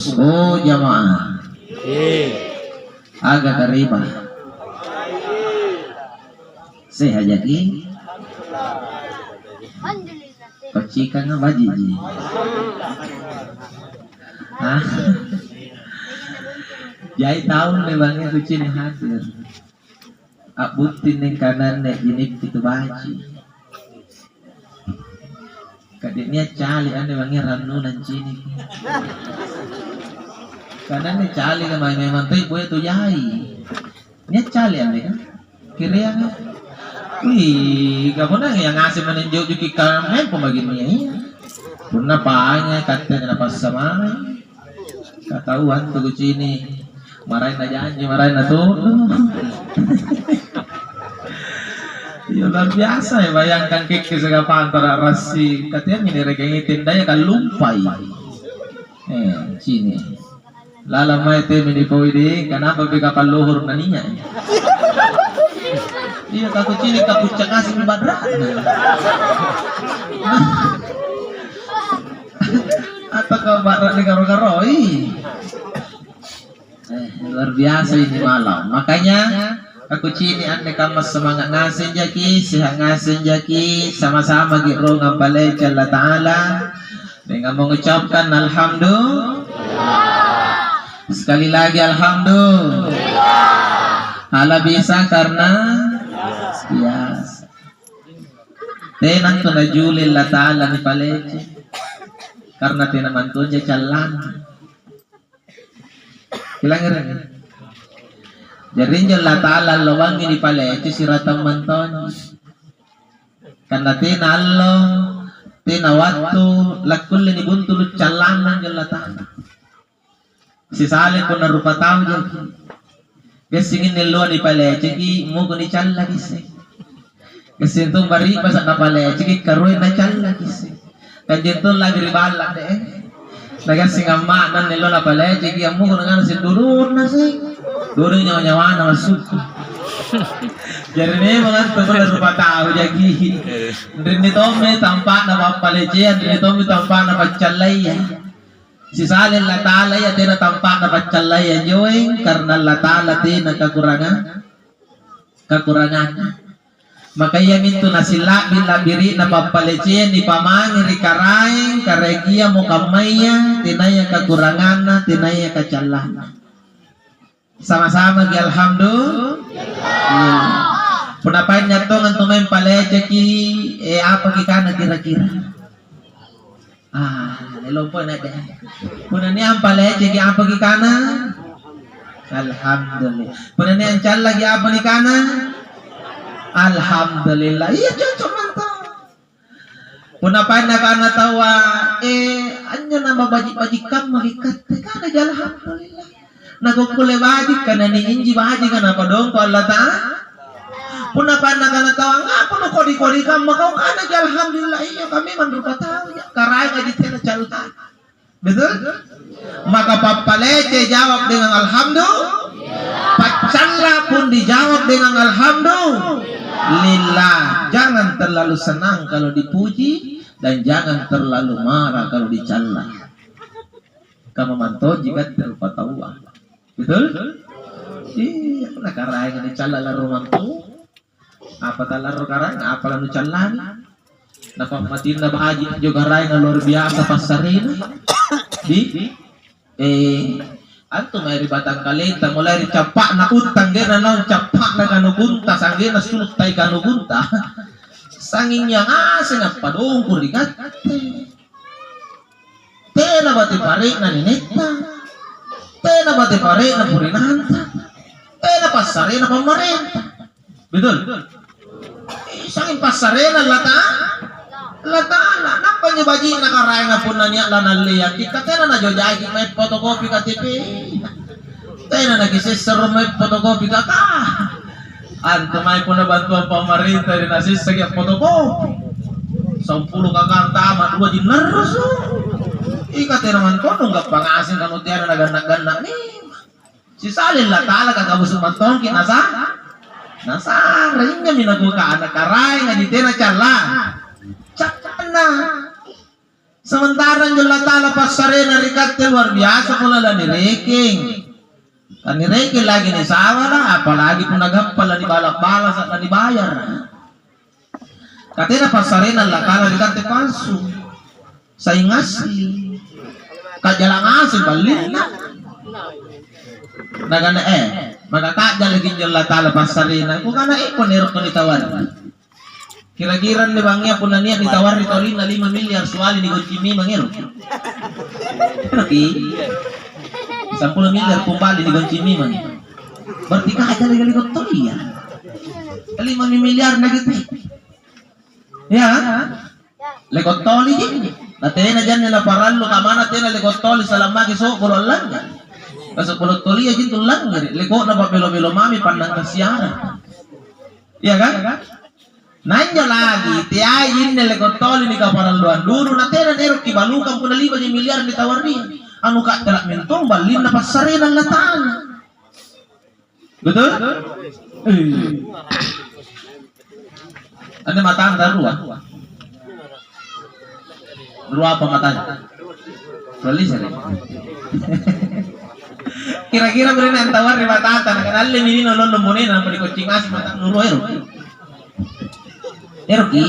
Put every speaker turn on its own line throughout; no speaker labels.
Oh jamaah agak kariba saya jadi kocikan nga bajiji ah jai tahun nih bangnya kucing hadir abutin yang kanan nek jenik itu baji kadiknya cali ane bangnya ranu dan cinik kanan nih cali kan memang tuh gue tuh jai nya cali ane kan kiri yang wih kamu nang yang ngasih meninjau juki kamen pembagiannya iya pernah paanya katanya apa sama katahuan tuh kucing ini marahin aja anjing marahin tuh ya luar biasa ya bayangkan kiki segala antara rasi katanya ini regeng tindanya kan lumpai sini lala mai te mini poide kenapa bega paluhur naninya iya kaku cini kaku cengas di badrak apa kau badrak di karo-karoi luar biasa ini malam makanya aku cini ane kamas semangat ngasin jaki sihat ngasin jaki sama-sama giro ngambale jalla ta'ala dengan mengucapkan alhamdulillah sekali lagi alhamdulillah ala bisa karena biasa tenan tu najulillah ta'ala ni palece karena tenan mantunya jalan hilang jadi Allah Ta'ala lawangi di palece siratam manton karena tina Allah tina waktu lakul ni buntul calanan Allah Ta'ala si salih ko narupa tao dyan kasingin nilo ni palece ki mo ko ni chala kisi kasi itong bari basa na palece ki karoy na chala kisi kanjin to lagi ribala de nagasing amma nan nilo na palece ki amo ko na si durur na si durur nyawa-nyawa na masuk jadi ini mga ito ko narupa tao jagi rin ito may tampa na papalece rin ito may tampa na pagchalay si salin latalay at na tampa na pagchalay joy karena latala din ang kakurangan makaya minto na sila bilabiri na papalece ni pamangiri karay karegia mo kamaya tinaya kakurangan na tinaya kachalana sama-sama di alhamdulillah. Punapain niya to ng tumayin palece ki apa kita na kira-kira. Nilompo na din. Punan niya ang palece ki apa kita na alhamdulillah. Punan niya ang chala ki apa ni kana alhamdulillah. Iya cocok man to. Punapain na kana tawa anyo na mabajik-bajik kam magikat kana di alhamdulillah. Nagukule wajib kana ni inji wajib kana pa dong ko Allah ta puna pa na kana tawa nga puno kodi-kodi kam makau kana di alhamdulillah iya kami manrupa tahu ya karay ka di tena caruta betul maka papalece jawab dengan alhamdulillah pacalla pun dijawab dengan alhamdulillah jangan terlalu senang kalau dipuji dan jangan terlalu marah kalau dicalla kamu mantau jika berupa tawa betul? Iya, pernah karai nga ni chala laro mantu. Apa ta laro karai nga apa lanu chala ni. Napamatin na bahaji jo karai nga luar biasa pasarina. Anto may ribatang kalita mulai capak na utang gena naon capak na kanugunta sangge na sultay kanugunta. Sanging yang asin ang padungkur di kate. Tena bati parik na ninita. Tena bati pare na purinanta tena pasare na pamarenta betul isang pasare na lata na napanyo baji na karay na punanya lanaliya kita tena na jojagi may fotokopi ka tipi tena nagisisaro may fotokopi ka anto may po na bantuan pamarenta rin asis sa fotokopi 10 ka kanta 2 dinarros ikate naman ko nung pangasin kanu tiara nagana ni si salin la tala kagabus manton kinasa nasa ring minago ka anak karay nga di tena chala cakana Sementara Allah Ta'ala pasarena rikate luar biasa pula lah nireking. Kan nireking lagi nih sawala, apalagi pun nagampal di balak-balak saat dibayar. Katanya pasarena Allah Ta'ala rikate palsu. Saya ngasih. Kajalang asli balik na. Nagana magkakadya lagi Allah Ta'ala pasarena. Kung kana ipon nero ko nitawar. Kira-kira ni bangnya pun niya ditawar di Tolin na 5 miliar suali ni Goncimi mangero. Berarti 10 miliar kumbali di Goncimi mangero. Berarti kada lagi Tolin ya. 5 miliar na gitu. Ya. Lekot Toli din. Natena dyan na paralo kamana tena lekot Toli salamagi so kulon lang. Kasi kulot Toli ya gitu lang. Lekot na papelo-pelo mami pandang kasiara. Iya kan? Nanya lagi, tiayin nele kontol ini kaparaluan dulu nanti ada nero kibalukan pun 5 miliar ditawar dia. Anu kak terak mentong balin na pasarin ang latan. Betul? Anda matang darua. Dua apa matanya? Rolis ya. Kira-kira beri yang tawar di matang tan kenal ini nolong lombonin apa di kucing asih matang nuruero. Eroki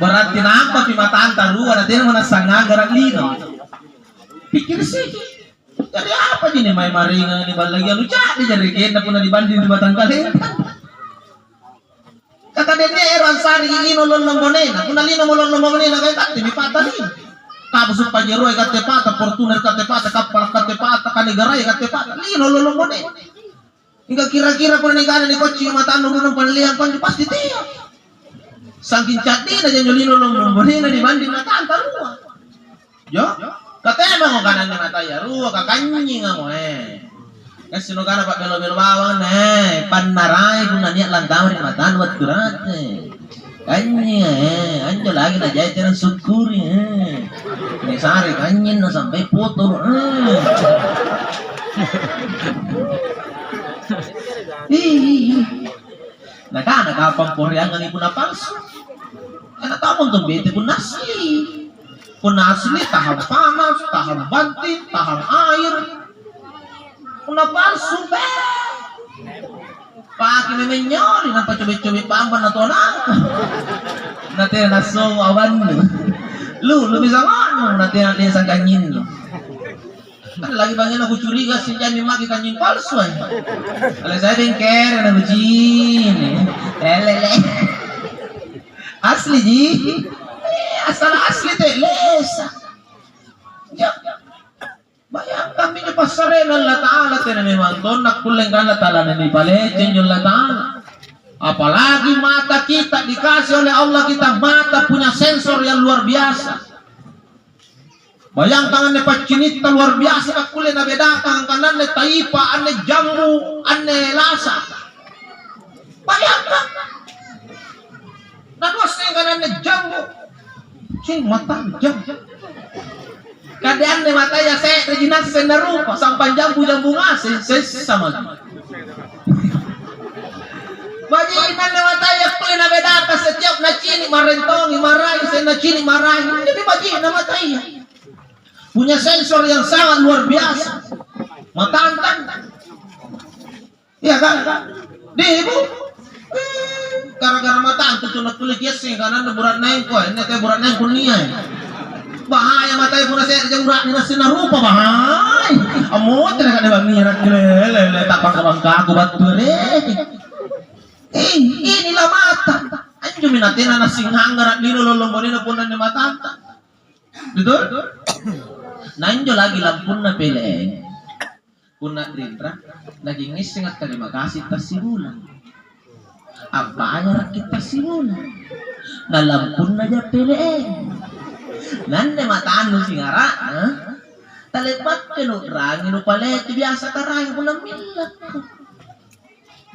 berarti nampak di mata antaru ada tidak menasangga garak lino pikir sih jadi apa jadi main maringan di bal lagi anu jadi jadi kena pun dibanding di batang kalian kata dia eran sari ini nolong lombonena pun lino nolong lombonena kayak tak tibi patah nih kabusuk pajero kate patah Fortuner kate patah kapal kate patah kanegara kate patah lino nolong lombonena hingga kira-kira pun negara di kocing mata anu gunung penelian kan pasti tiap saking catin aja nyolino lombonena dibanding mata antarua. Jo, katanya mau kanan mata ya ruwa kakanyi ngamo kasi no kana pak belo-belo bawang panarai kung naniak lantaw rin mata buat kurat kanyi anjo lagi na jahit ng sugkuri may sari kanyin na sampai foto nakapangkorean ng ipo na palsu. Kaya natamon itong bete pun asli, tahang panas, tahang bantit, tahang air. Kung na palsu, paki may nyori, nang pacubi-cubi paamban na to na. Natin nasong awan mo. Bisa ngano, natin sa ganyin mo. Kan lagi banyak aku curiga sih jangan maki kanjing palsu aja. Kalau saya bengker ada bujin, lele asli ji, asal asli teh lesa. Ya, bayangkan ini pasaran Allah Taala teh memang tonak kuleng Allah Taala ini palecen Allah Taala. Apalagi mata kita dikasih oleh Allah kita mata punya sensor yang luar biasa. Bayangkan ane pacinita luar biasa kakule na bedakan kanan ne taipa ane jambu ane lasa. Bayangkan. Nados kanan ne jambu. Cing mata jambu. Kadean ne mata ya saya rejinas senarupa sampai jambu ngasih sama. Bajinan ne mata ya kule na bedakan setiap na cini marentongi marai saya na cini marai. Jadi bajinan mata ya. Punya sensor yang sangat luar biasa. Matantang. Iya kan? Di ibu. Gara-gara matantang tuh tulis yes karena berat naik kok. Ini teh berat naik dunia. Bahaya mata ibu nasi aja urat nasi narupa bahaya. Amot tidak ada bangiran lele tapang bangka aku batu inilah mata. Anjum minatina nasi nganggarat di lolombonin pun ane matantang. Betul? Nanjo lagi lampun na pele kuna rindra lagi ngisingat terima kasih tasibulan apa ayar kita sibulan na lampun na ja pele nanne mataan no singara talepat keno rangin no palet biasa karang pulang milat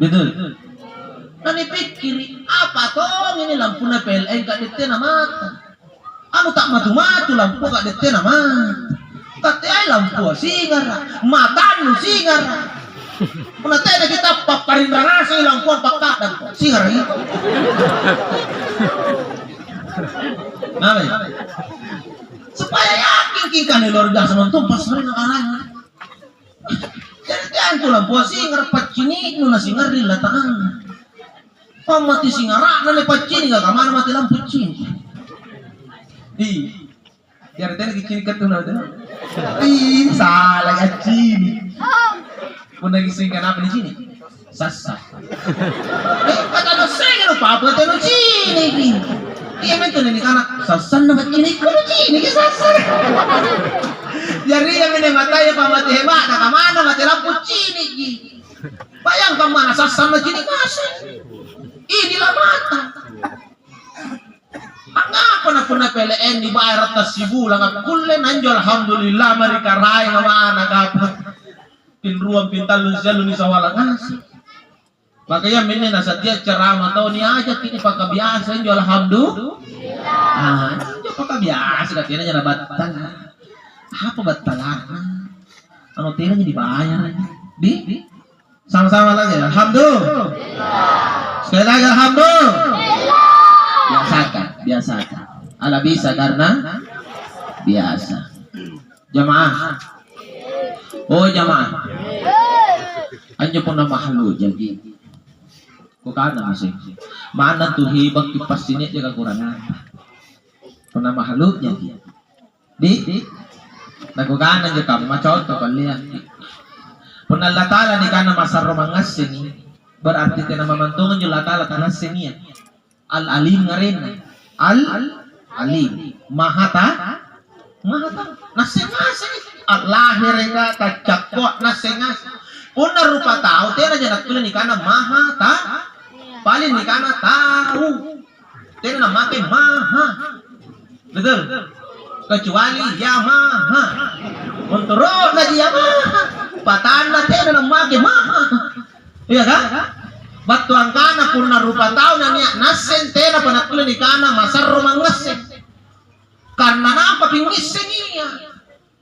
betul nani pikiri apa tong ini lampun na pele kadete na mata anu tak matu-matu lampu kadete na mata kate ay lampu singar mata nu singar kuna tena kita paparindrang aso lampu pakkat singar itu Nabe supaya yakin kita nih luar biasa nonton pas sering nakaranya. Jadi tiang tulang puasi ngerapat cini nuna singar di lataan. Pamati singara na lepat cini gak kamana mati lampu cini. Biar tadi kicini ketuna tuh. Salah ya cini. Pun lagi singan apa di sini? Sasa. Kata no singan apa apa teno cini. Iya betul ini anak sasan nama cini kuno cini ke sasa. Jadi yang ini mata ya pamati hebat, nak mana mati lampu cini. Bayangkan mana sasan nama cini kasih. Inilah mata. Angapa na puna PLN dibayar atas sibulan kulle nanjol alhamdulillah mereka rai mana kapan pinruang pintalun jalun ni sawalang ngasih. Makanya mene na satia ceramah tahun ni aja kini pakai biasa jual alhamdulillah. Jual pakai biasa katanya jangan batal. Apa batalan? Anu tina jadi dibayar. Di sama-sama lagi alhamdulillah. Sekali lagi alhamdulillah. Biasakan. Ala bisa karena biasa. Jamaah. Oh jamaah. Anjo pun na mahalo jadi. Kukana masih. Mana tuh hibak kipas ini dia kekurangan. Pun na mahalo jadi. Di. Nagukana aja kamu macam tu kalian. Pun Allah Taala di kana masar romangas ini. Berarti kena memantungan Allah Taala tanah senia. Al-alim ngarin. Al-alim. Mahata. Nasing-nasing. Al-lahir nga kacakot nasing-nasing. Una rupa tao. Tera dyan nagtulan ni kana mahata. Palin ni kana tao. Tera na makin maha. Betul? Kecuali Yamaha. Montoro na di Yamaha. Pataan na tera na makin maha. Iya kan? Batuang kana puna rupa tao na niya nasen tena panatulan ni kana masar romangasen karena napa pingisin niya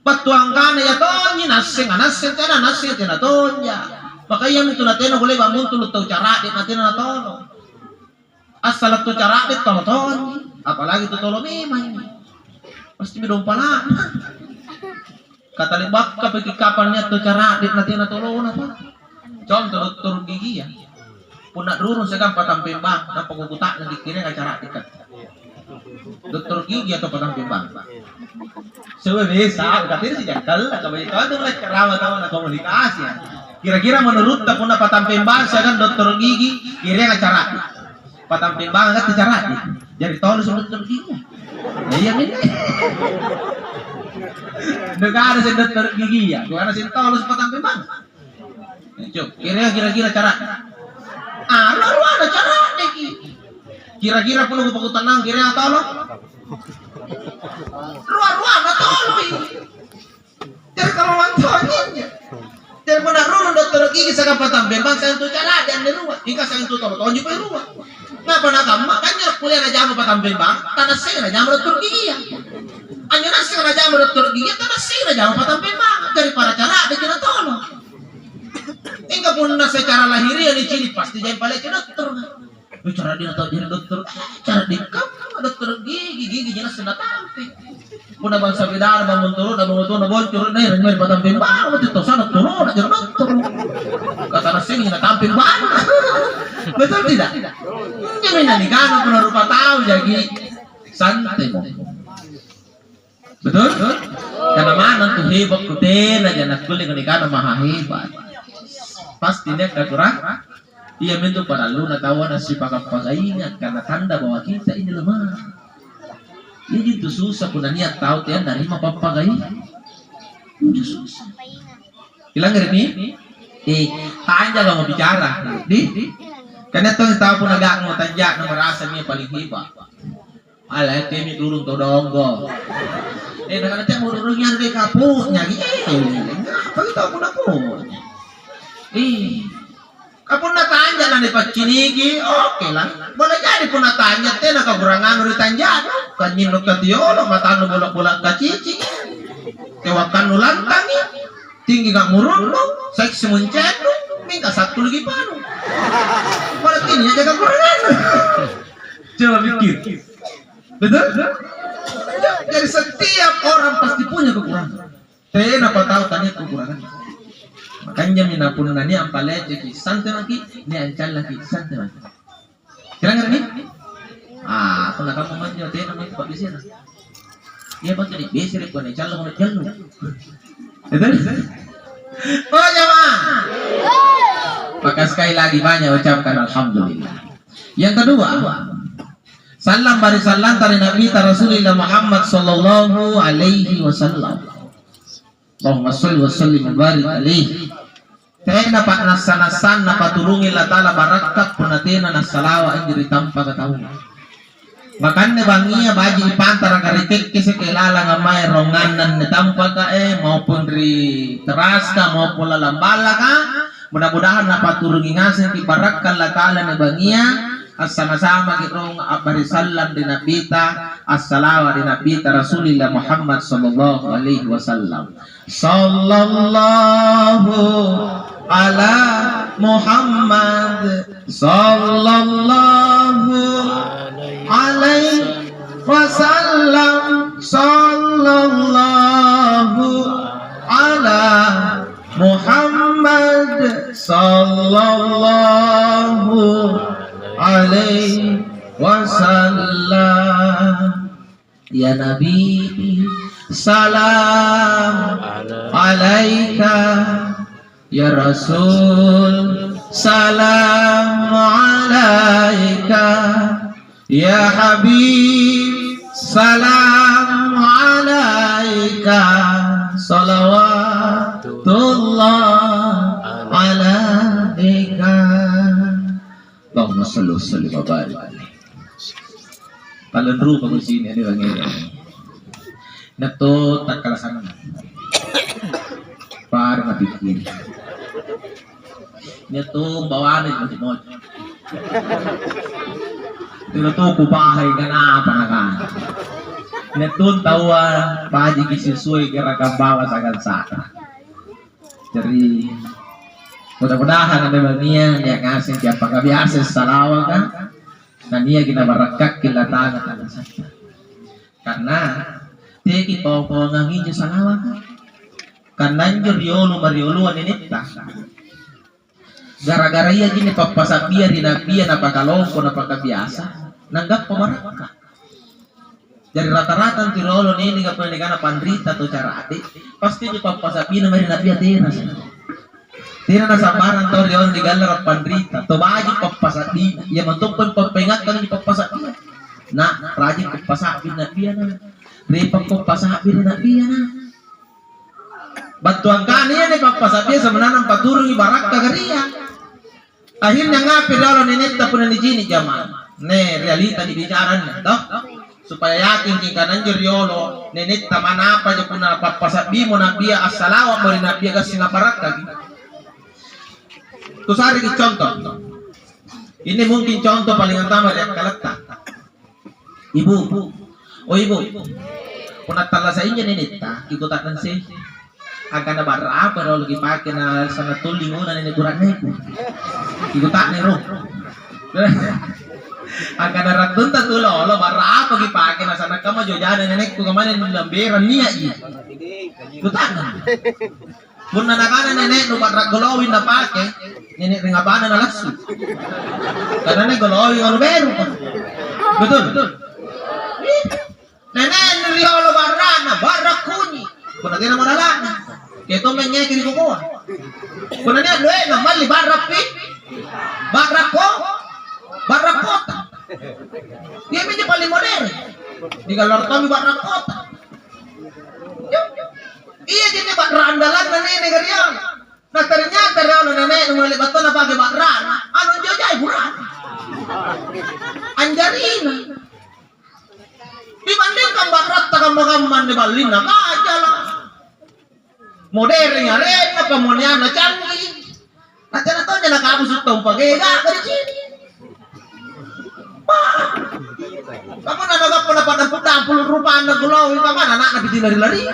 batuang kana ya tonyi nasen tena tonya makanya itu na tena boleh bangun tulut tau cara dit na tena tono asal tu cara dit tolo tonyi apalagi tu tolo memang pasti midong pala kata libak kapag kapan niya tu cara dit na tena tolo na pa contoh dokter gigi ya puna durun segan patang pembang na pagkukuta na dikiring acara ikat dokter gigi atau patang pembang sewe bisa katanya si jangkal kabay ito adong lang karawa tao na komunikasi kira-kira menurut ta puna patang pembang segan dokter gigi kiring acara patang pembang agad acara jadi tolo sa dokter gigi iya min negara sa dokter gigi ya kung ano si tolo sa patang pembang kira-kira cara lalu ada cara deki. Kira-kira perlu kepakutan kira atau lo? Ruang atau lo ini? Jadi kalau wantonya, jadi benar ruang dokter gigi sekarang patang bembang saya untuk cara dan di rumah. Jika saya untuk tahu tunjuk di rumah. Ngapa nak makanya kuliah aja mau patang bembang, tanah sih aja mau dokter gigi ya. Hanya nasi aja mau dokter gigi, tanah sih aja mau patang bembang. Dari para cara deki atau lo? Enggak pun secara lahiriah diciri pasti jadi paling dokter. Cara dia atau jadi dokter, cara dikap dokter gigi jelas sudah tampil. Puna bangsa bidara bangun turun boncur nih renyer batang pembang itu sana turun aja dokter. Kata nasi ini tampil mana? Betul tidak? Jadi nanti kan puna rupa tahu jadi santai. Betul? Karena mana tuh hebat kuten aja nak kulit kenikah maha hebat. Pastinya kurang ia mentu para lu natawa nasi pagaingat karena tanda bahwa kita ini lemah. Ini itu susah pun niat tahu tian dari ma papagai. Itu susah. Hilang ini? Tanya kalau mau bicara. Karena tuh tahu pun agak mau tanya merasa dia paling hebat. Alah kami turun to donggo. Dengan nanti mau turunnya dari kapunya gitu. Apa kita pun aku? Kapun natanya na ni pacinigi, okay lang. Boleh jadi pun natanya, tena kaburangan ulit tanya, kanyin no katiolo, matano bulak-bulak kacici, tewakan no lantangi, tinggi kang murun no, seksi muncet no, minta satu lagi panu. Berarti ini aja kaburangan. Coba pikir, betul? Jadi setiap orang pasti punya kekurangan. Tena apa tahu tanya kekurangan. Makanya minapun nani ampale jadi santai lagi, ini ancal lagi santai lagi. Kira-kira nih? Aku nak kamu manja tena mau pak bisir. Iya pak jadi bisir pun ancal mau ancal. Betul? Oh jamaah. Maka sekali lagi banyak ucapkan alhamdulillah. Yang kedua, salam bari salam dari Nabi Rasulullah Muhammad sallallahu alaihi wasallam. Allahumma sholli wa sallim wa barik alaihi. Tena pak nasan napatulungi la taala barakat punatena nasalawa ang diri tampa katahu. Makanya bangia baji pantara karikik kisi kelala nga may ronganan ni tampa ka maupun ri teras ka maupun lalambala ka. Mudah-mudahan napatulungi ngasin ti barakat la taala ni bangia. As-sama-sama kitong barisalam di nabita as-salawa di nabita Rasulullah Muhammad sallallahu alaihi wasallam. Sallallahu ala Muhammad sallallahu alaihi wasallam. Sallallahu ala Muhammad sallallahu alaihi wasallam. Ya Nabi salam alaika, ya Rasul salam alaika, ya Habib salam alaika, salawatullah alaika. Allahumma salli wa sallim wa barik alaihi. Palenru pag sini ada bang ini. Nato takalasan. Para mapikir. Nato bawaan itu mo. Nato kubahay kana apa naka. Nato tawa paji kisisuy kira kabawa sa kalsada. Jadi mudah-mudahan ada bagian yang ngasih siapa nggak biasa salawat kan, dan dia kita barakat kita tangan saja. Karena dia kita pengangi je salawat kan, karena juriolu marioluan ini tak. Gara-gara ia gini papasapia di nabian apa kalongko apa biasa, nanggap pemarakat. Jadi rata-rata tirolo ini nggak pernah dikana pandrita atau cara adik, pasti di papasapia nama di nabian teras. Tira na sabaran to riyon di galar pandrita to baji papasabi ya mantupon papengat kan di papasabi na rajin papasabi na biya na repap papasabi na biya na batuan kaniya ni papasabi sebenarnya paturong ibarak kagariya akhirnya ngapi dalam nenek tapun ni jini jamaah ne realita di bicaran to supaya yakin king kanan jeriolo nenek taman apa je puna papasabi mo na biya assalamu mo na biya kasi nabarak lagi. Terus hari contoh, ini mungkin contoh paling utama yang kaletak. Ibu, oh ibu, punat tala sa inyo ninita, ikutan sih. Akan na bara pero lagi pakai na sana tuling una ni kuran niku. Ikutan ni ro. Akan na ratun ta tulo lo bara apa gi pakai na sana kama jojana nenek ku kamane ni lamberan niya i. Ikutan. Kung nanakanan nenek no patragolawin na pake, nenek ringabanan na lasu. Karena nenek golawin ano bero pa. Betul. Nenek niriholo barana, barakuni. Kung natin na mo nalana, kaya ito may ngeki ni kukuha. Kung natin na doon, namali barapi, barako, barakota. Dia medyo palimodere. Di kalor kami barakota. Iya jadi bakrandalan na nenek kariyan. Nah ternyata riyan na nenek nung malibat na pagi bakran. Ano jajay buran? Anjarina. Dibanding kang bakrat takang makaman di balin na kaja lah. Modern nga rin na pamunyan na canggih. At yan na to niya nakabusot tong pagega ka rin sini. Kamu na nagapanapan ang putang rupaan na gulaw ka man anak na bitilari-lari.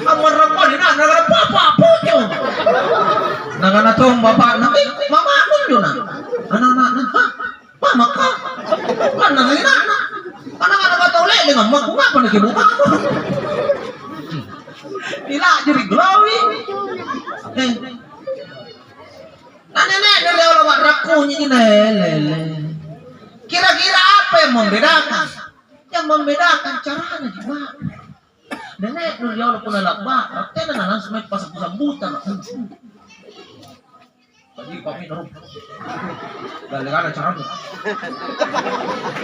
Ang marapon ina nagapapa puto. Naganatong baba na mama ko yun na. Anak ha? Mama ka. Ano na ina? Ano nga nagatawle lima magkunga. kunyit ini lele. Kira-kira apa yang membedakan? Yang membedakan caranya gimana? Nenek nur ya Allah pun nalakba, tena na langsung may pasang-pasambutan. Bagi kami narup. Gala-gala cara mo.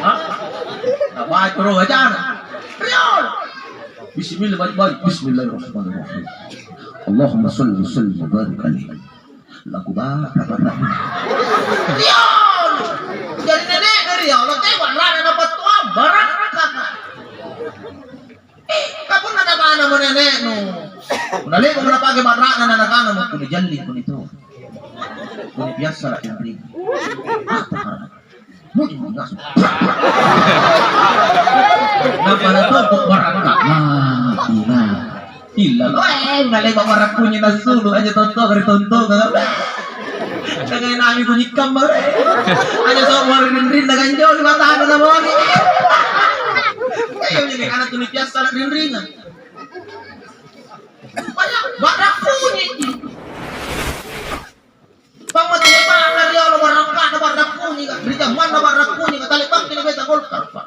Ha? Nabahay ko rin dyan. Riol! Bismillah, baik-baik. Bismillahirrahmanirrahim. Allahumma salli wa salli wa barik alaihi. Lagu ba, rapat-rapat. Riol! Jadi nenek dari ya Allah, kayak wala na dapat tua, barak kakak. Kapag nadamana mo nenek, no. Unali ko na pagi barak na nanakana mo, kunijalin ko nito. Kuni biasa lah yang ring. Mungkin enggak. Napa na to kok barak na? Ina. Illa. Ngalay ba barak kunya na sulu aja tonto kari tonto ka. Kagay namin ko nikam ba. Aja so mo rin na ganjo di mata na mo ni. Kayo ni kana tuni biasa lah ring. Banyak barak kunya. Pamatay pa ang nariyo na barangka na barakuni ka. Berita man na barakuni ka. Talipang pinibeta golkar pa.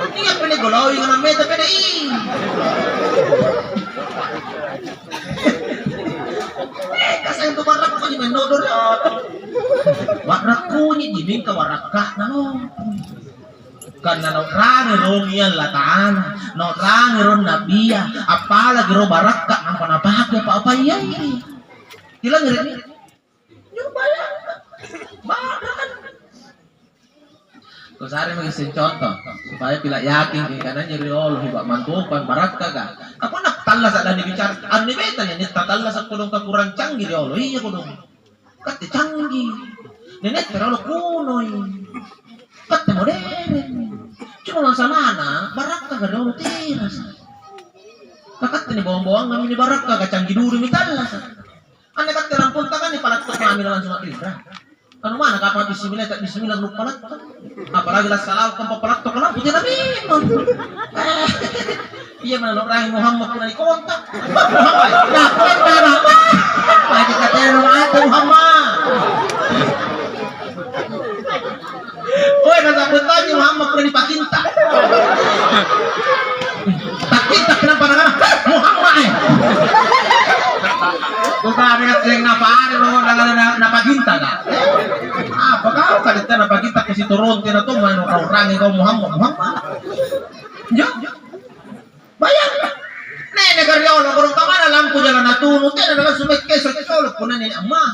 Hindi nga pinigulawi nga ng meta pinain. Kasi ito barakuni may nodor yun. Barakuni, diming ka barakka na no. Karena no rani ron yan lataan. No rani ron nabiya. Apalagi ro barakka ng panapahak pa apayay. Hilang ngeri. Yung bayang. Bahkan. Kung sari mag-ising contoh. Supaya pila yakin. Kaya nyeri olo. Hiba mantupan. Barat ka ka. Ako naktalas ada ni bicara. Ano ni beta niya. Nitatalas sa kulong kakurang canggih ri olo. Iya kulong. Kati canggih. Nenet pero olo kunoy. Kati modern. Cuma lang sa mana. Barat ka ka ri olo tiras. Kakat ni bawang-bawang kami ni barat ka. Kacanggi duri mitalas. Ane kat dalam punta kan ni palatok kami lawan cuma libra. Kan mana kapal bismillah tak bismillah lu palatok. Apalagi las kalau kan palatok kan putih nabi. Iya mana orang Muhammad pun kontak. Nah, kontak apa? Lagi katanya ada Muhammad. Oi, kata punta Muhammad pun dipakinta. Pakinta kenapa nak? Muhammad. Bukan yang napari lo napaginta ka. Apa kau kalita napaginta kasi turun tina to man orang ikaw Muhammad. Yo. Bayang. Nene karyola kurang kamana lampu jalan natunu tena dalam sumet keso kesolo punan ni amma.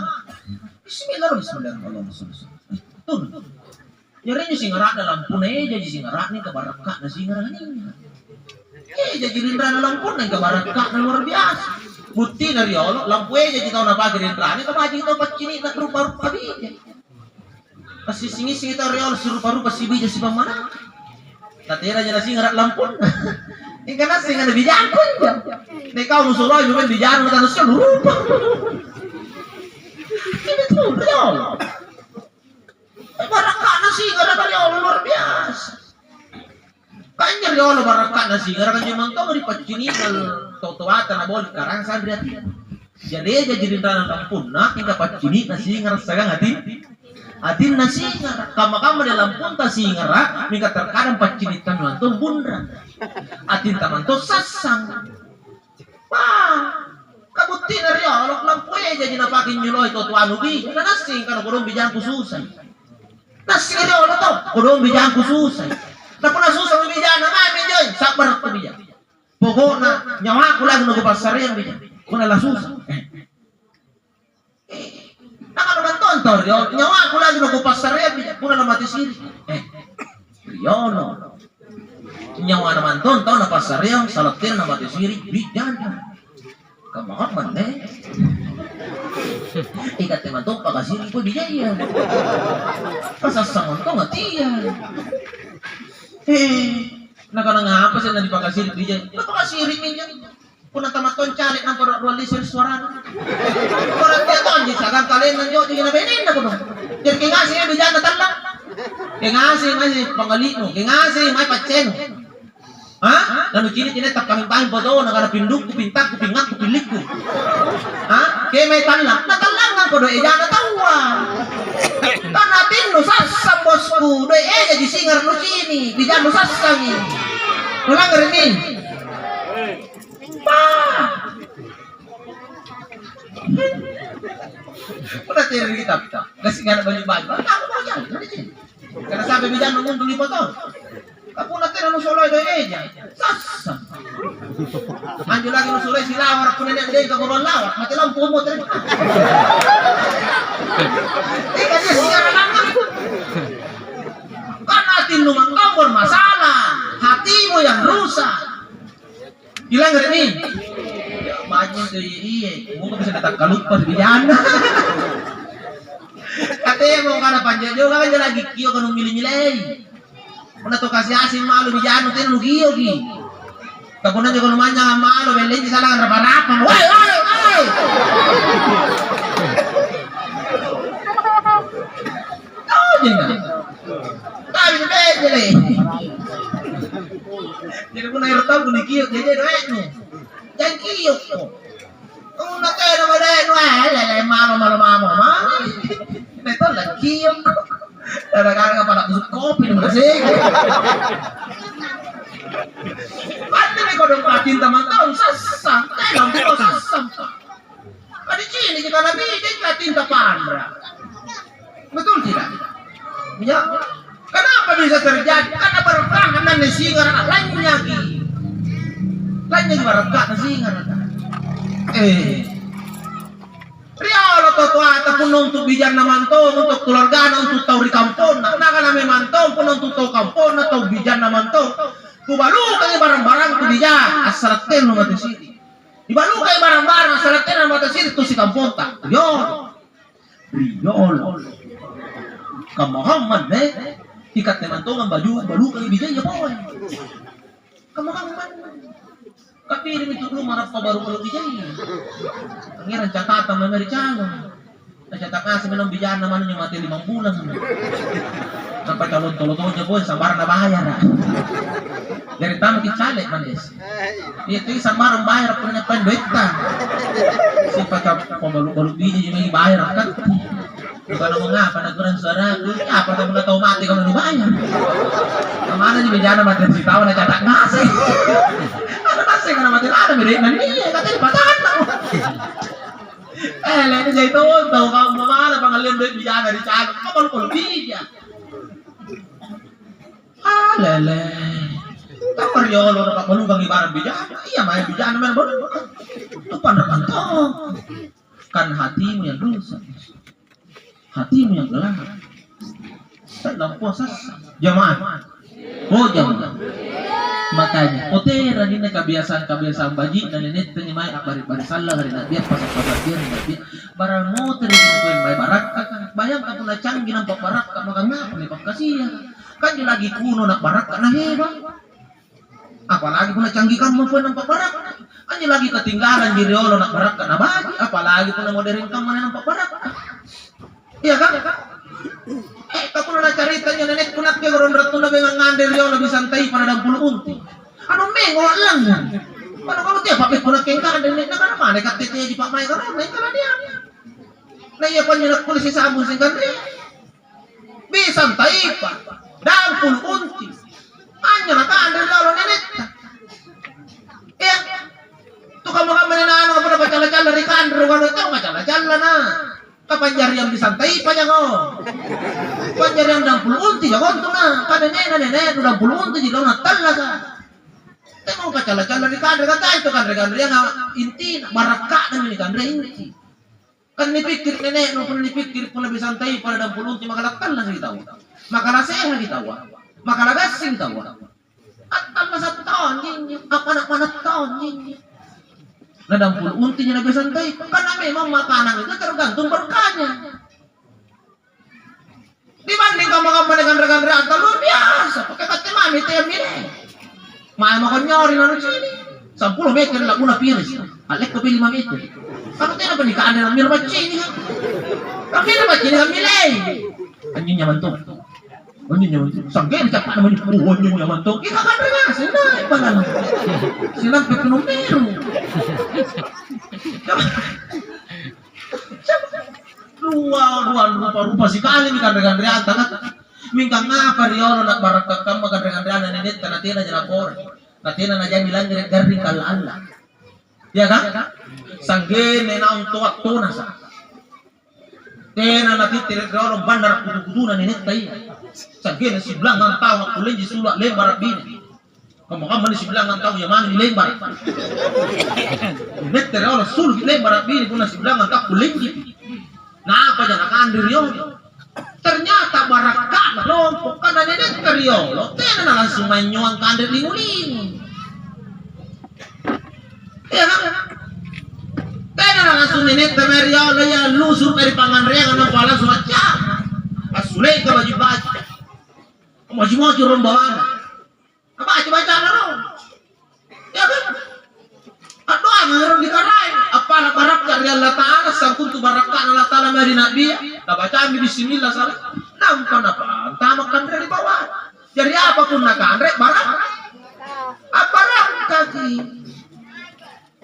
Bismillahirrahmanirrahim. Tun. Yari ni singara dalam punai jadi singara ni kabaraka na singara ni. Jadi rindra na lampu na kabaraka na luar biasa. Bukti dari Allah, lampu aja kita nak pakai rindra ni, kamu kita pacini nak rupa-rupa bija. Pasti singi-singi dari Allah serupa-rupa si bija si pamana. Katanya aja nasi ngarat lampu. Ini kan nasi nggak bija aku aja. Nih kau musuh lagi bukan bija anu tanah seluruh rupa. Ini tuh dari Allah. Barakah nasi ngarat dari Allah luar biasa. Kanya Allah barakah nasi ngarat kan cuma tahu di pacini kalau tuwatan na bol karang sabi natin. Jadi aja jadi tanah lampun na tinggal pacini na singar sagang atin na singar kama-kama dalam punta singar tinggal terkadang pacini tanuan tu bundra atin taman tu sasang. Wah, kabuti na rin alok lampu aja jadi napakin nyuloy to tuanu bi na nasing kana kurang bijang kususan. Nasing rin alok to kurang bijang kususan. Tapi nasusan bijang na mami joy sabar pa bijang. Pokoknya nyawa aku lagi nunggu pasar yang bisa. Aku nalah susah. Nak naman tonton, nyawa aku lagi nunggu pasar yang bisa. Aku nalah mati siri. Riono. Nyawa naman tonton na pasar yang salatin na mati siri. Bijan. Kamu mana? Ikat teman tu pakasiri ko bijaya. Pasasangon ko ngatiya. Nakangapa sila na dipakasirik diyan. Napakasirik ninyo. Kung natamaton calik ng paralisir suara. Parang tiya to, hindi sagang kalin ng Diyos. Hindi na benin na po. Yan kaya nga siya, bijan na talang. Kaya nga siya, may pangalino. Kaya nga siya, may patseno. Ha? Lalu kini tinetap kami pahin po doon. Nakarapinduk, kupintak, kupingat, kupilik ko. Ha? Kaya may talak, natalangan ko doon, na tawa. Tanatin no, sasam bosku, doon di singar no sini, di dyan no sasam eh. Nulang rin Pa! Udah cari kita, kasi nga na balik-balik. Ako ba yan? Karena sabi bijan nung mundo lipat to. Ako natin ano soloy do sasam. Anjo lagi no soloy sila orang punya dia ka kuron lawak, mati lang pumo tadi. Kasi sigara lang. Kan natin lumangkaw bermasalah, hatimu yang rusak. Hilang gak nih? Ya, banyak tuh iya, mau bisa datang kalupa di bijana. Katanya mau karena panjang juga kan dia lagi kio kan milih-milih. Mana tuh kasih asin malu bijana tuh lu kio ki. Kapunan juga lumanya malu beli di sana rapa-rapa. Woi. Oh jangan. Tapi beli. Jadi pun air tahu ni kio jadi doang ni. Jangan kio. Kung natay na maday no ay malo mama. Ito lang kio. Talaga ka pala kusuk kopi ni kasi. Pati may ko dong patin tamang taon sasam. Tayo ko sasam. Pati sini kita nabi din patin tapandra. Betul tidak? Ya. Kenapa bisa terjadi? Karena berperang nan singar lainnya ki. Lainnya berperang singar. Riolo toto ata pun untuk bijan namantong untuk keluarga untuk tahu di kampung nak kami mantong pun untuk tahu kampung atau bijan namantong kubalu kali barang-barang tu bija asalaten no mati sini dibalu kali barang-barang asalaten no mati sini tu si kampung tak riolo kamahaman ikat namantong ang balu kali bijan ya boy kamahaman. Tapi ini itu belum marah baru kalau bijay. Pangeran catatan memori calon. Catatan sebenarnya bijaya namanya mati 5 bulan. Sampai calon-calon boy sabar na bayar. Dari tamu kicalek manis. Itu sabar bayar punya penduitan. Si pacar pembalu-balu bijay yang bayar kan. Bukan mengapa naguran suara apa tak pernah tahu mati kalau dibayar. Kemana nih bijaya mati si tahu na catak ngasih. Nasi kana mati ada mirip nanti katanya patahan tau. Lain jadi tahu kamu mana pangalian duit bijana di calon kalau bija. Lele. Kamar yo lo dapat belum ibarat bijana. Iya main bijana main baru. Itu pandangan toh. Kan hatimu yang rusak. Hatimu yang gelap. Dalam puasa jamaah. Oh jamaah. Makanya otera ni kebiasaan baji dan ini penyemai bari salah hari nak biar pasal dia ni barang motor ni pun mai barak bayang tak pernah canggih nampak barak tak makan apa ni kasihan kan dia lagi kuno nak barak karena hebat apalagi pun canggih kamu pun nampak barak kan dia lagi ketinggalan di riolo nak barak karena baji apalagi pun modern kamu nampak barak iya kan kapun na caritanya nenek kunat ke goron ratu na bengang ngandel yo lebih santai pada 60 unti. Ano mengo lang yan. Ano kamu tiap pakai kunat ke ngandel nenek na kana mana katete di pak mai karon nek kana dia. Na iya pa niya polisi sa abun sing kanri. Bi santai pa. 60 unti. Anya na kandel lalo nenek. Tu kamu na ano pa bacala-cala ri kandro kanu tao bacala-cala na. Kapanjar yang disantai panjango. Panjar yang 60 unti jagon tu na. Kada nenek 60 unti jika na talaga. Tengok kacala-cala di kadre kata itu kadre yang inti baraka dan ini kadre inti. Kan dipikir nenek no pun dipikir pun lebih santai pada 60 unti makalakal lah kita. Makalah sehat kita. Makalah gasing tahu. At masa tahun ini apa nak tahun ini. Nah 60 untinya lebih santai karena memang makanan itu tergantung berkahnya dibanding kamu dengan rekan-rekan luar biasa pakai kata mami teh milih makan nyori nanu sini 10 meter lah guna piris alek ke 5 meter kalau tidak pernikahan dengan mil baci ini tapi ini baci dengan milih anjing nyaman tuh sanggen cepat namanya anjing nyaman tuh kita kan dengar sudah ibanan silang penuh meru rupa-rupa sekali mi kandre-kandrean tangat. Mingkang ngapa riolo nak barakak kam kandre-kandrean nenet kanatina jana kore. Natina na jami lang garing kalala. Ya kan? Sanggene na untuk waktu nasa. Tena natitire riolo bandar kudu-kudu nenet tay. Sanggene siblang ang tao kulen di sulak lembar bini. Kamu ni siblang ang tao yaman ni lembar. Nenet riolo suluk lembar bini pun siblang ang tao kulen di. Nah, apa jangan akan riolo? Ternyata barakah lompok karena nenek riolo. Tena langsung menyuang kandir linguling. Ya kan? Tena langsung nenek riolo ya lusur dari panganreang anak pala suaca. Asulai ke baju-baju. Maju-maju rombongan. Apa baca-baca lo? Ya kan? Aduh, ngaron di karai. Apalah barakah dari Allah Ta'ala sangkun tu barakah Allah Ta'ala dari Nabi. Dah baca ambil bismillah salah. Nampak apa? Tamakan dari bawah. Jadi apapun nak andre barakah. Apa barakah ki?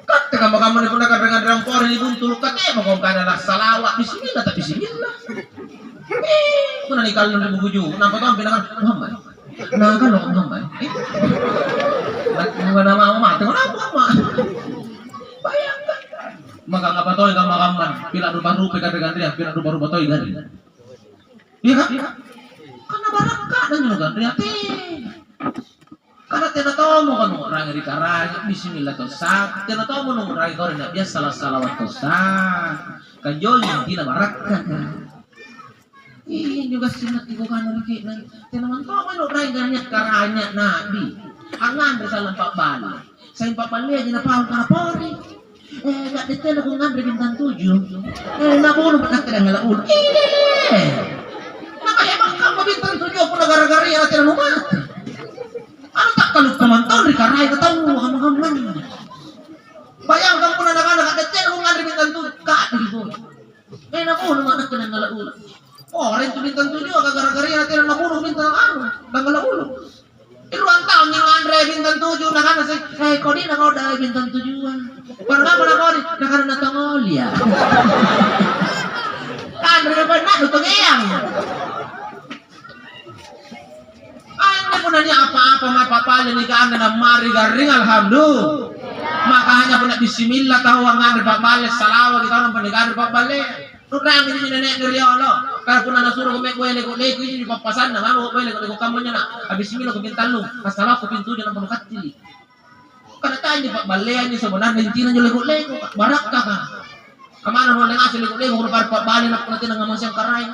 Kata kamu ni pun nak dengan rampor ini pun tuluk kata mau kana nak salawat bismillah tak bismillah. Kuna ni kalau nak buju, nampak tu bilangan Muhammad. Nah kan Muhammad. Nama mati kenapa Muhammad? Bayangkan. Maka ngapa toy kamar-kamar, pila rupa-rupa ganti-gantian, pila rupa-rupa toy ganti. Iya kan? Karena barakah dan juga ganti. Karena tidak tahu mau kan orang di karanya bismillah tosak, tidak tahu mau orang orang nak biasa salah salawat tosak. Kan jauhnya tidak barakah. Ini juga sunat ibu kan lagi nanti. Teman tahu mana orang ganyak karanya Nabi. Angan bersalah Pak Bali. Saya Pak Bali aja nak paham kapori. Nggak detail aku ngambil bintang 7. Nak bunuh nak tidak ngalah ulu. Nak hebat kamu bintang 7 aku gara-gara ya tidak mau mati. Anu tak kalau pemantau di karai ketemu ham-haman. Bayangkan pun anak-anak nggak detail aku ngambil bintang 7 kak di bawah. Nak bunuh nak tidak ngalah ulu. Oh, orang itu bintang 7 gara-gara ya tidak nak bunuh bintang anu, ngalah ulu. Iruan tahun yang Andre bintang 7 nak ana saya kau ni nak kau dah bintang 7-an. Baru kamu nak kau ni nak ana tongol ya. Andre nak nutong eyang. Anda pun nanya apa-apa mapapalin ni ka anda na mari garing alhamdulillah. Maka hanya pun bismillah tahu ang Andre papales salawa kita orang pendegar papale. Nukang ini nenek dari Allah. Kalau pun anak suruh kumek boleh lego ini papasan na mau boleh lego kamunya na. Habis ini lo kubintan lu. Masalah aku pintu jangan perlu kecil. Karena tanya Pak Balean ini sebenarnya intinya lego barakah kan. Kemana mau ngasih lego udah Pak Bale nak nanti nang ngomong karai.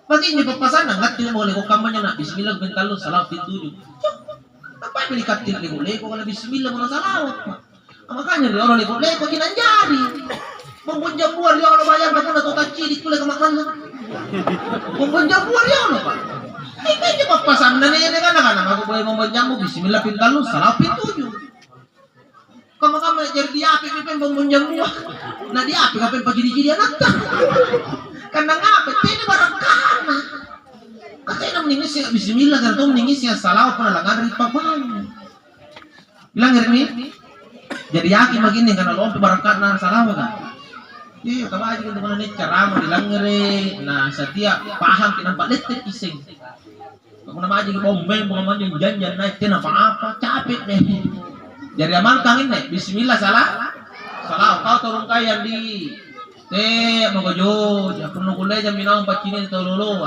Pasti ini papasan na ngerti mau lego kamunya na. Bismillah kubintan lu salah pintu juga. Apa yang dikatil lego kalau bismillah mau salah. Makanya dia orang lego kinan jari. Membunjang buar dia Allah bayang kamu nak tak cilik boleh kemakan. Membunjang buar dia Allah Pak. Ini papasan dan ini kan aku boleh membunjangmu bismillah pintar lu salah pintu. Kamu jadi dia api pipen membunjang buar. Nah dia api kapan pagi di anak. Karena ngapa? Ini barakah. Katanya meningis ya bismillah karena tuh meningis ya salah pun langan dari papanya. Bilang ini. Jadi yakin begini karena lo barakah nah salah kan. Iya, kalau aja kita mana cara mau dilangere, nah setiap paham kita nampak letek iseng. Kalau nama aja kita bomben, bomben yang janjian naik, kita apa-apa capek deh. Jadi amalkan ini, Bismillah salah, kau tolong kaya di, mau gojo, ya perlu kuliah jam minang pacinin tololo,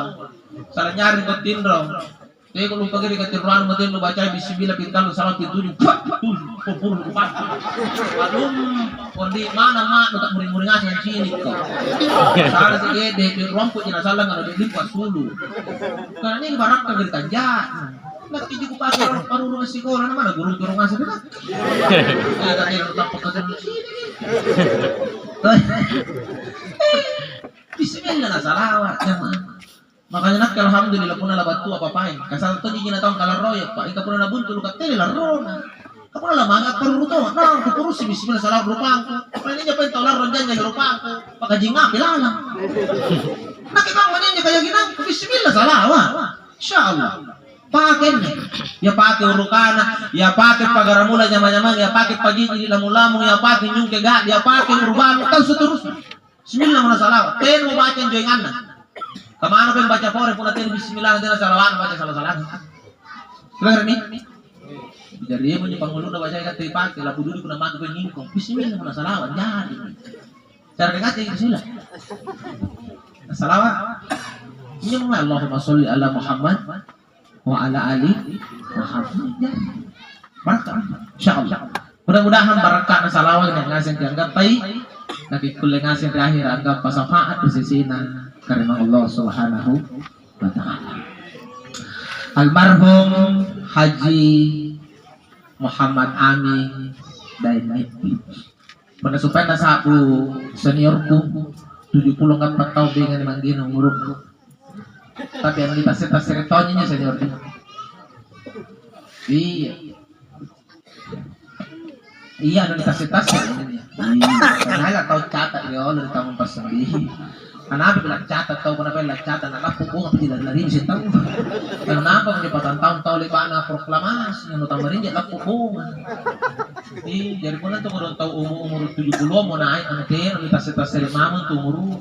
salah nyari kau tindrong. Kalau lupa kiri ketiraan mungkin lu baca bismillah pintar lu salah pintu di pupur lupa. Alum kondi mana mak lu tak muring-muring asal sini kau. Salah sikit di romput jina salah nggak ada lipat dulu. Karena ini barang kagak ditanjak. Nak tujuh kupakai paru rumah sekolah mana guru turun ngasih kan. Ada yang tak pekerjaan di sini. Bismillah lah salawat jangan. Makanya nak alhamdulillah pun ala batu apa-apain. Kasal to jina taong kala royok Pak. Ika pun ala buntu lukat tele la rona. Kamu ala mangat perlu to. Nah, kupurus si bismillah salah rupangku. Apa ini nyapa talar ronjan nya rupangku. Maka jinga pilala. Nak ikaw mananya kaya ginang bismillah salah wa. Insyaallah. Pakai nih. Ya pakai urukana, ya pakai pagaramula nyama-nyama, ya pakai pagi di lamu-lamu, ya pakai nyungke gak, ya pakai urban kan seterusnya. Bismillah mana salah. Ten mau baca joingan. Kemana pun baca fore pun nanti bismillah nanti salawan baca salah-salah. Benar nih? Jadi punya penghulu baca ikat tipak, lalu duduk kuna mati penyingkong. Bismillah kuna salawan jadi. Cara dekat bismillah. Salawat. Ini Allahumma sholli ala Muhammad wa ala ali Muhammad. Barakah. Insyaallah. Mudah-mudahan barakah salawat yang ngasih dianggap baik. Nabi kulli ngasih terakhir anggap pasafaat di sisina karena Allah Subhanahu wa taala. Almarhum Haji Muhammad Amin Dainiti. Pada supaya nasa aku seniorku 74 tahun dengan manggil umur. Tapi yang kita ceritonya senior dia. Iya. Iya, ada dikasih tas ini. Karena nggak tahu catat ya, udah kamu pas sendiri. Kenapa bilang catat? Tahu kenapa bilang catat? Anak pupung apa tidak lari bisa tahu. Kenapa penyebatan tahun-tahun lebana proklamasi yang utama ini adalah pupung. Jadi pun itu kalau tahu umur 70 mau naik nanti kita tas dari mama tuh umur.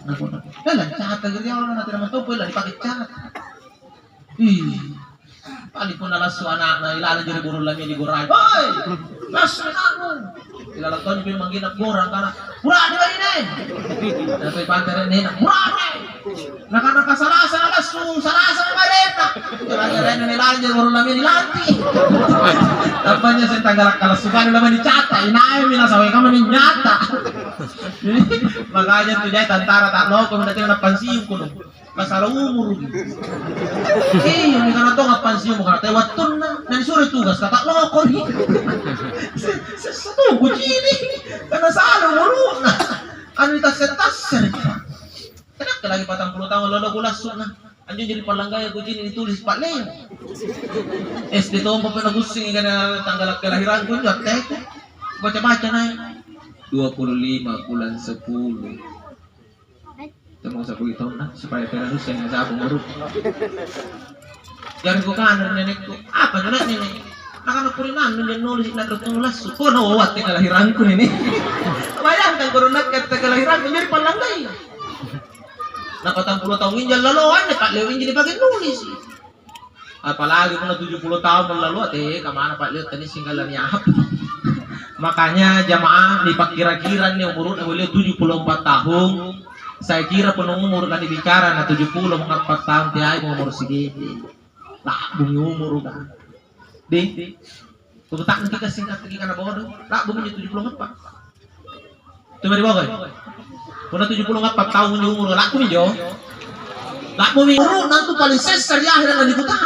Bilang catat jadi orang nanti nama tahu boleh dipakai catat. Paling pun adalah suara anak ilalah jadi guru lagi di gorai. Hoi, masuk kamu. Ilalah tuh nyebut mangginak gorang karena murah di ini. Nanti pantai ini murah nih. Nak salah mereka. Kira-kira ini ilalah jadi guru lagi di lanti. Tampaknya saya tanggal kalau suka di lama dicatat. Inai mina sawe kamu nyata. Makanya tuh jadi tentara tak lo kemudian nak pensiun kuno. Masalah umur ini karena tuh nggak pensiun karena tewatun dan sore tugas kata lokor nih satu begini karena salah umur kan kita setas kenapa lagi 40 tahun lalu gula sunnah anjing jadi palangga begini ditulis Pak Leo SD tuh mau pernah pusing karena tanggal kelahiran pun nggak teh baca naik 25 bulan 10 mau 10 tahun lah supaya terus yang nggak aku nguruk jangan ku kanan nenekku apa nenek akan aku rinan nulis nak tertulis suku no wat kelahiranku ini bayangkan corona kata kelahiran menjadi palanggai nah 40 tahun injal lalu ane Pak Leo jadi bagian nulis apalagi pun 70 tahun lalu kemana Pak Leo tadi singgalannya apa makanya jamaah dipakira-kira nih umur Beliau 74 tahun. Saya kira penuh umur kan dibicara na 70 mengapa tahun tiai umur segini lah bumi umur kan di tuh tak nanti kesingkat lagi karena bodoh lah bumi 74 coba di bawah pernah 74 tahun umur lah bumi jo lah bumi umur nanti paling sesar ya akhirnya di kota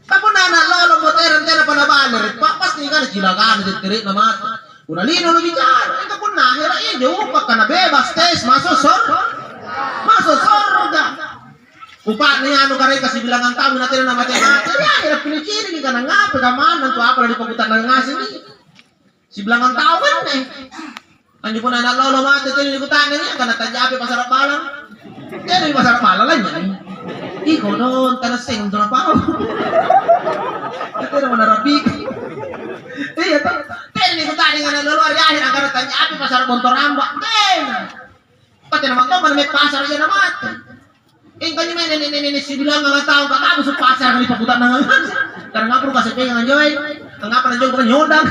tapi anak lolo modern tiada pada baler pasti kan jilakan diterik nama udah lino lu bicara itu pun akhirnya ini upah karena bebas tes masuk surga upahnya anu karena kasih bilangan tahu nanti nama matematika ya akhirnya pilih ciri nih karena ngapa kemana tuh apa dari komputer ngasih nih si bilangan tahu kan nih anjir pun anak lolo mati jadi ikutan ini karena tajabi pasar malam jadi pasar malam lah nih iko don tanah sing tuh apa itu mana rapi iya tuh ini ikutan dengan luar ya akhirnya karena tajabi pasar bontor rambak pati naman to kan may pasar siya naman kanya may ini si bilang nga tao ka tapos pasar kali paputan na nga karena nga pro kasi pengen enjoy ang nga pa na joke nyodang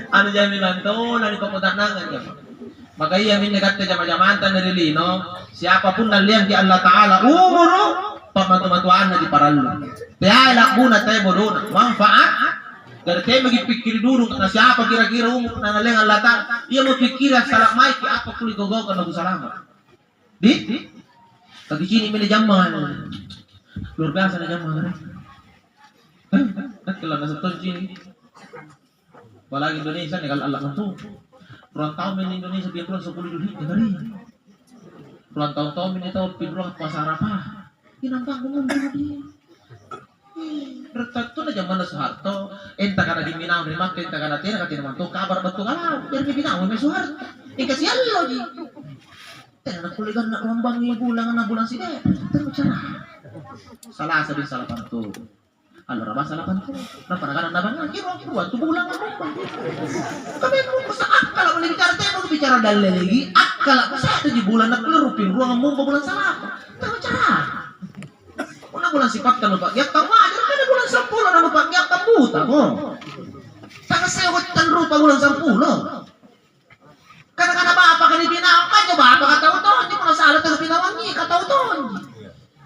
ano dyan nilang to na paputan na nga maka iya min negat jama-jamanta na rilino siapapun naliang di Allah Ta'ala umuro pamatu-matuan na di paralo kaya ilakbuna tayo bodo na manfaat dari tayo magipikir dulu na siapa kira-kira umur na naliang Allah Ta'ala iya mo pikir at salak may kaya apa kuligogaw ka nagusalamat di pag sini may jaman luar biasa na jaman kalau nasa ton sini walang Indonesia nih kalau Allah itu puluhan tahun ini Indonesia pinruan 10 duit negara puluhan tahun ini tahu pinruan pasar apa inangkang ngomong dia bertatu na zaman Soeharto entah karena di Minang di Makin entah karena tidak naman to kabar betul kalau biar di Minang may Soeharto kasi Allah di tenang kuligan nak rombang ni bulan sini terus cara salah sabi salah pantu allora basta la pantu na panagalan na bang kiro tu bulan rombang kami mo sa akala mo bicara tayo mo bicara dalili akala sa di bulan na pelurupin ruang mo bulan salah bulan sifat kan lupa ya kamu aja kan bulan 10 na lupa ya kamu mo. Takasewat kan rupa bulan 10. Kadang-kadang apa kan dipinaw kan coba apa kata uton di mga salat ang pinawangi kata uton.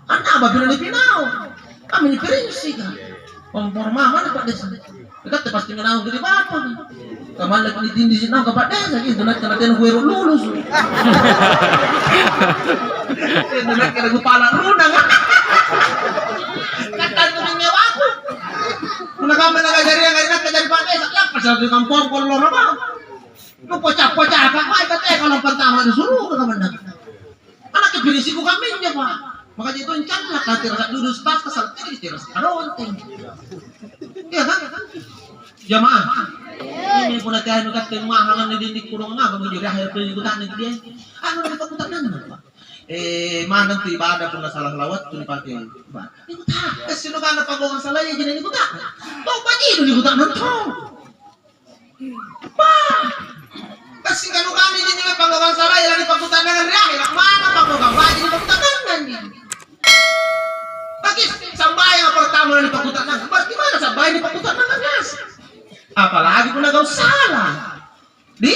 Ano ba pinapinaw? Kami ni Prinsi ka. Pamporma man pa desa. Dekat pasti ngenaw gede bapo. Kamalak ni dindi sinaw kapat desa gitu nak natin kuero lulus. Nak kira gupala runang. Katan ko ning ako. Kung nagama nagajari ang ganyan kadali pa desa lapas sa kampong kolor ba. Lu pocah-pocah ka mai kate kalau pertama disuruh ke kaman. Anak kepilisi ko kami nya Pak. Makanya itu encan lah kate rasa duduk stas kesal tiri terus aronting. Iya kan? Jamaah. Ini pun latihan kat mahangan ni dindik kurang nga bang jadi akhir pelikutan ni dia. Ano na pakutan na Pak. Manang tu ibadah pun salah lawat tu dipakai. Pak. Itu tak. Sino ka na pagongan salah ya jadi ikutan. Tau pa di ikutan nonton. Pak. Kasi kanu kami din yung panggawa sa raya lang ipagkutan ng riyahe nak mana panggawa din ipagkutan ng bakit sambay ang pertama na ipagkutan ng bakit mana sambay ipagkutan ng gas apalagi kung nagaw sala di